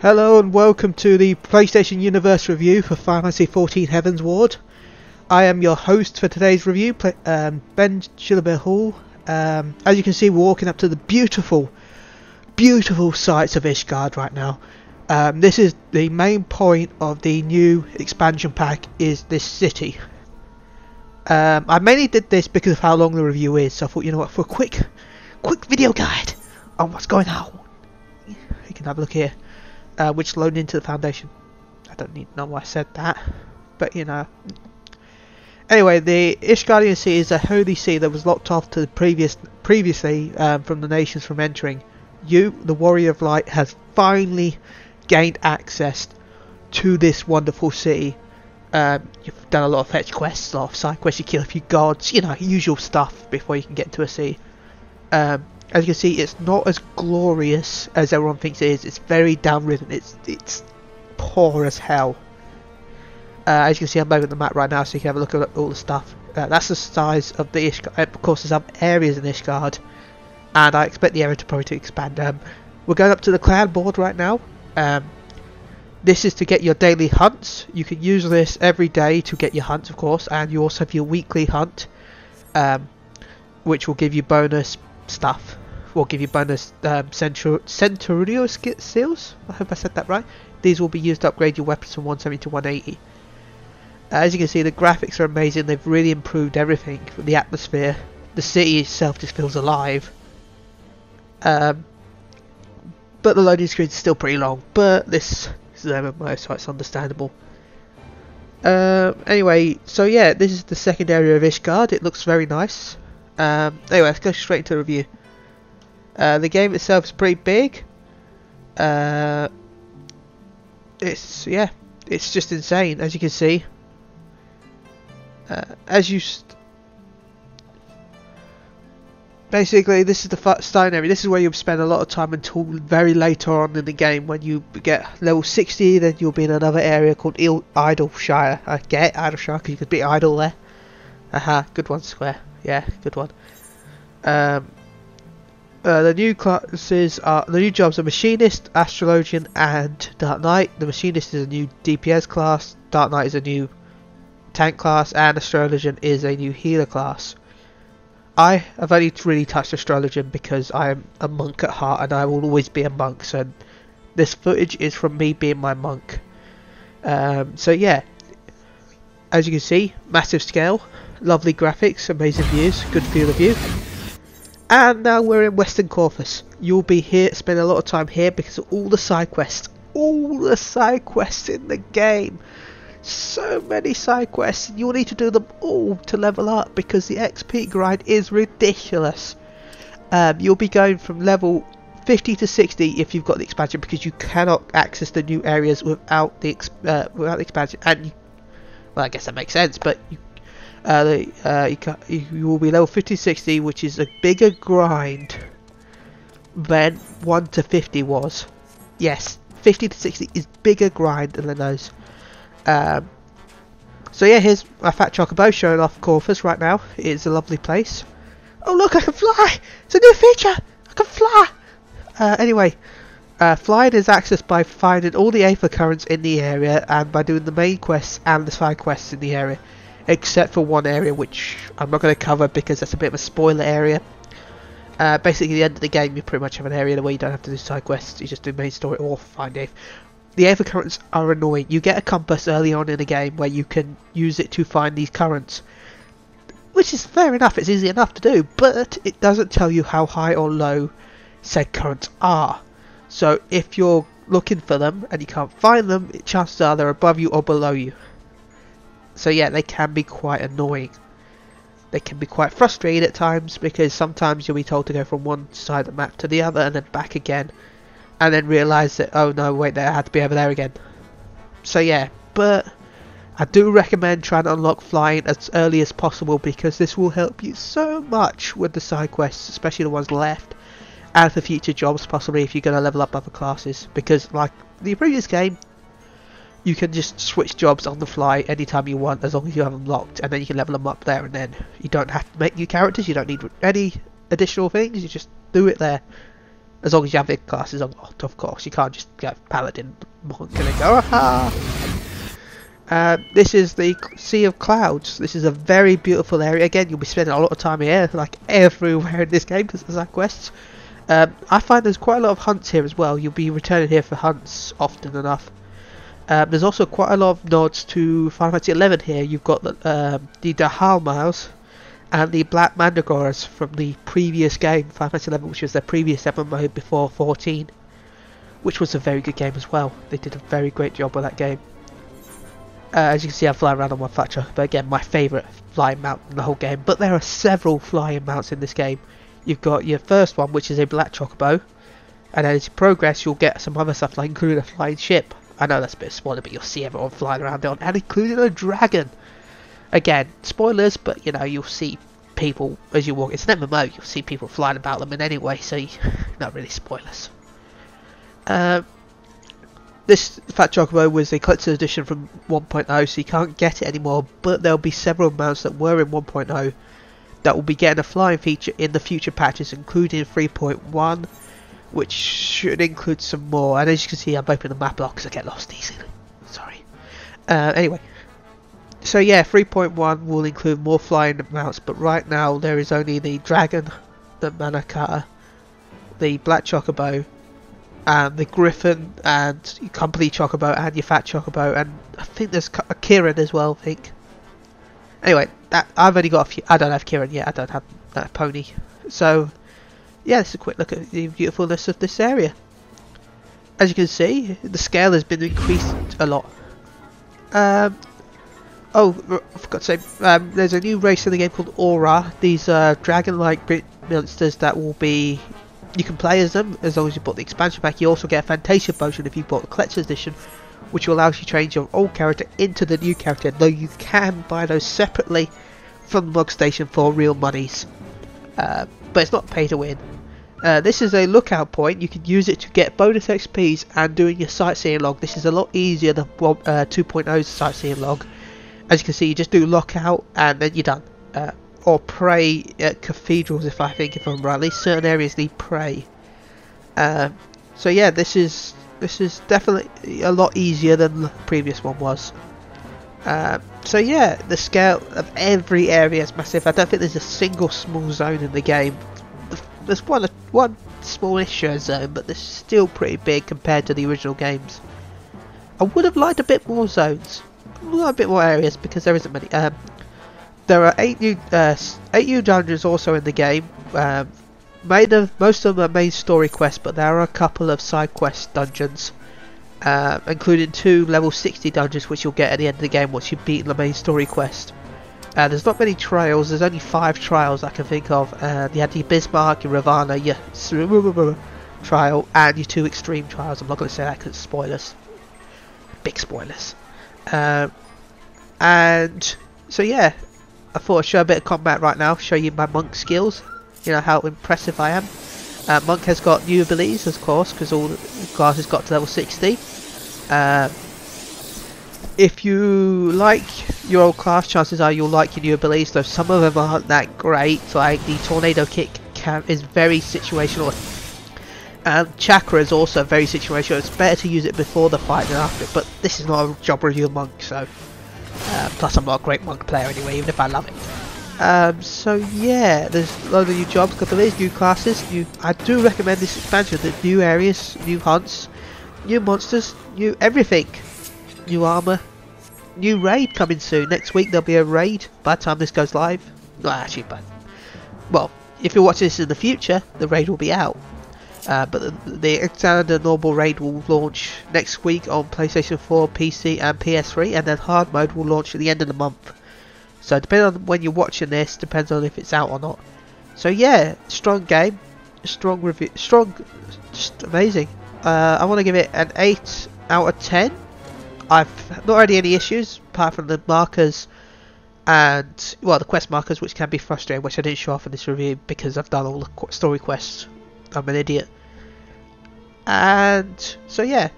Hello and welcome to the PlayStation Universe review for Final Fantasy XIV Heavensward. I am your host for today's review, Ben Shillabir Hall. As you can see, we're walking up to the beautiful sights of Ishgard right now. This is the main point of the new expansion pack, is this city. I mainly did this because of how long the review is, so I thought, you know what, for a quick video guide on what's going on, you can have a look here. Which loaded into the Foundation. I don't need to know why I said that, but you know. Anyway, the Ishgardian Sea is a holy sea that was locked off to the previously from the nations from entering. You, the Warrior of Light, has finally gained access to this wonderful city. You've done a lot of fetch quests, a lot of side quests, you kill a few gods, you know, usual stuff before you can get to a sea. As you can see, it's not as glorious as everyone thinks it is. It's very downridden. It's poor as hell. As you can see, I'm moving the map right now, so you can have a look at all the stuff. That's the size of the Ishgard. Of course, there's other areas in Ishgard, and I expect the area to probably expand. We're going up to the clan board right now. This is to get your daily hunts. You can use this every day to get your hunts, of course, and you also have your weekly hunt, which will give you bonus stuff. Will give you bonus Centurio seals. I hope I said that right. These will be used to upgrade your weapons from 170 to 180. As you can see, the graphics are amazing. They've really improved everything. The atmosphere, the city itself just feels alive. But the loading screen is still pretty long. But this is an MMO, so it's understandable. Anyway, so yeah, this is the second area of Ishgard. It looks very nice. Anyway, let's go straight into the review. The game itself is pretty big. It's just insane, as you can see. Basically, this is the starting area. This is where you'll spend a lot of time until very later on in the game. When you get level 60, then you'll be in another area called Idleshire. I get Idleshire because you could be idle there. Good one, Square. Yeah, good one. The new classes are the new jobs are Machinist, Astrologian, and Dark Knight. The Machinist is a new DPS class, Dark Knight is a new tank class, and Astrologian is a new healer class. I have only really touched Astrologian because I am a monk at heart, and I will always be a monk. So this footage is from me being my monk. So yeah, as you can see, massive scale, lovely graphics, amazing views, good field of view. And now we're in Western Corpus. You'll be here, spend a lot of time here because of all the side quests. All the side quests in the game. So many side quests. You'll need to do them all to level up because the XP grind is ridiculous. You'll be going from level 50 to 60 if you've got the expansion, because you cannot access the new areas without the expansion. And well, I guess that makes sense, but you will be level 50 to 60, which is a bigger grind than 1 to 50 was. Yes, 50 to 60 is bigger grind than those. So yeah, here's my fat chocobo showing off Corpus right now. It's a lovely place. Oh look, I can fly! It's a new feature! I can fly! Anyway, flying is accessed by finding all the Aether currents in the area and by doing the main quests and the side quests in the area. Except for one area which I'm not going to cover because that's a bit of a spoiler area. Basically, at the end of the game, you pretty much have an area where you don't have to do side quests, you just do main story or find Aether. The Aether currents are annoying. You get a compass early on in the game where you can use it to find these currents, which is fair enough, it's easy enough to do, but it doesn't tell you how high or low said currents are. So if you're looking for them and you can't find them, chances are they're above you or below you. So yeah, they can be quite annoying. They can be quite frustrating at times because sometimes you'll be told to go from one side of the map to the other and then back again, and then realise that, oh no, wait, I had to be over there again. So yeah, but I do recommend trying to unlock flying as early as possible because this will help you so much with the side quests, especially the ones left, and for future jobs possibly if you're going to level up other classes, because like the previous game, you can just switch jobs on the fly anytime you want as long as you have them locked, and then you can level them up there and then. You don't have to make new characters, you don't need any additional things, you just do it there. as long as you have the classes unlocked, of course. You can't just go Paladin, Monk, and then go, aha! This is the Sea of Clouds. This is a very beautiful area. Again, you'll be spending a lot of time here, like everywhere in this game, because there's side quests. I find there's quite a lot of hunts here as well. You'll be returning here for hunts often enough. There's also quite a lot of nods to Final Fantasy XI here. You've got the Dahal Miles and the Black Mandragoras from the previous game, Final Fantasy XI, which was their previous MMO before 14, which was a very good game as well. They did a very great job with that game. As you can see, I'm flying around on my Thatcher, but again, my favourite flying mount in the whole game. But there are several flying mounts in this game. You've got your first one, which is a black chocobo, and as you progress, you'll get some other stuff, like including a flying ship. I know that's a bit of a spoiler, but you'll see everyone flying around on, and including a dragon. Again, spoilers, but you know, you'll see people as you walk. It's an MMO, you'll see people flying about them in any way, so not really spoilers. This Fat Chocobo was a collector's edition from 1.0, so you can't get it anymore, but there'll be several mounts that were in 1.0 that will be getting a flying feature in the future patches, including 3.1, which should include some more. And as you can see, I'm opening the map block because I get lost easily. Sorry. Anyway, so yeah, 3.1 will include more flying mounts, but right now there is only the Dragon, the Manakata, the Black Chocobo, and the Griffin, and your Company Chocobo, and your Fat Chocobo, and I think there's a Kirin as well, I think. Anyway, I've only got a few. I don't have Kirin yet, I don't have that pony. So, yeah, this is a quick look at the beautifulness of this area. As you can see, the scale has been increased a lot. Oh, I forgot to say, there's a new race in the game called Aura. These are dragon-like monsters that will be... You can play as them as long as you bought the expansion pack. You also get a Fantasia potion if you bought the collector's edition, which will allow you to change your old character into the new character, though you can buy those separately from the Mug Station for real monies. But it's not pay to win. This is a lookout point. You can use it to get bonus XPs and doing your sightseeing log. This is a lot easier than 2.0's sightseeing log. As you can see, you just do lockout and then you're done. Or pray at cathedrals, if I'm right. At least certain areas need pray. So yeah, this is definitely a lot easier than the previous one was. So yeah, the scale of every area is massive. I don't think there's a single small zone in the game. There's one smallish zone, but this is still pretty big compared to the original games. I would have liked a bit more zones, a bit more areas, because there isn't many. There are 8 new dungeons also in the game. Most of them are main story quests, but there are a couple of side quest dungeons, including 2 level 60 dungeons, which you'll get at the end of the game once you've beaten the main story quest. There's not many trials. There's only 5 trials I can think of. You had your Bismarck, your Ravana, your trial, and your 2 extreme trials. I'm not going to say that because it's spoilers. Big spoilers. And so yeah, I thought I'd show a bit of combat right now, show you my monk skills, you know how impressive I am. Monk has got new abilities, of course, because all the classes got to level 60. If you like your old class, chances are you'll like your new abilities, though some of them aren't that great. Like the Tornado Kick is very situational, and Chakra is also very situational. It's better to use it before the fight than after it, but this is not a job review of Monk, so... plus I'm not a great monk player anyway, even if I love it. So yeah, there's a load of new jobs, abilities, new classes. I do recommend this expansion. There's new areas, new hunts, new monsters, new everything. New armour, new raid coming soon. Next week there'll be a raid by the time this goes live. Not actually, but... Well, if you're watching this in the future, the raid will be out. But the standard normal raid will launch next week on PlayStation 4, PC and PS3, and then hard mode will launch at the end of the month. So depending on when you're watching this, depends on if it's out or not. So yeah, strong game, strong review, just amazing. I want to give it an 8 out of 10. I've not had any issues apart from the markers and, well, the quest markers, which can be frustrating, which I didn't show off in this review because I've done all the story quests. I'm an idiot. And so yeah,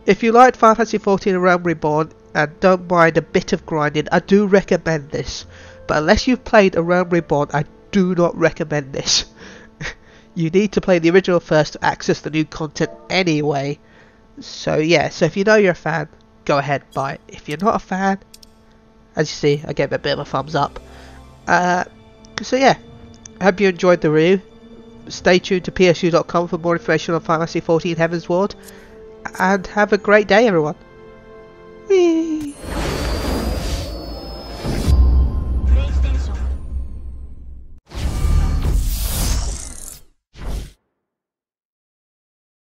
if you liked Final Fantasy XIV A Realm Reborn and don't mind a bit of grinding, I do recommend this. But unless you've played A Realm Reborn, I do not recommend this. you need to play the original first to access the new content anyway. So yeah, so if you know you're a fan, go ahead, buy it. If you're not a fan, as you see, I gave it a bit of a thumbs up. So yeah, I hope you enjoyed the review. Stay tuned to psu.com for more information on Final Fantasy XIV Heavensward, and have a great day everyone.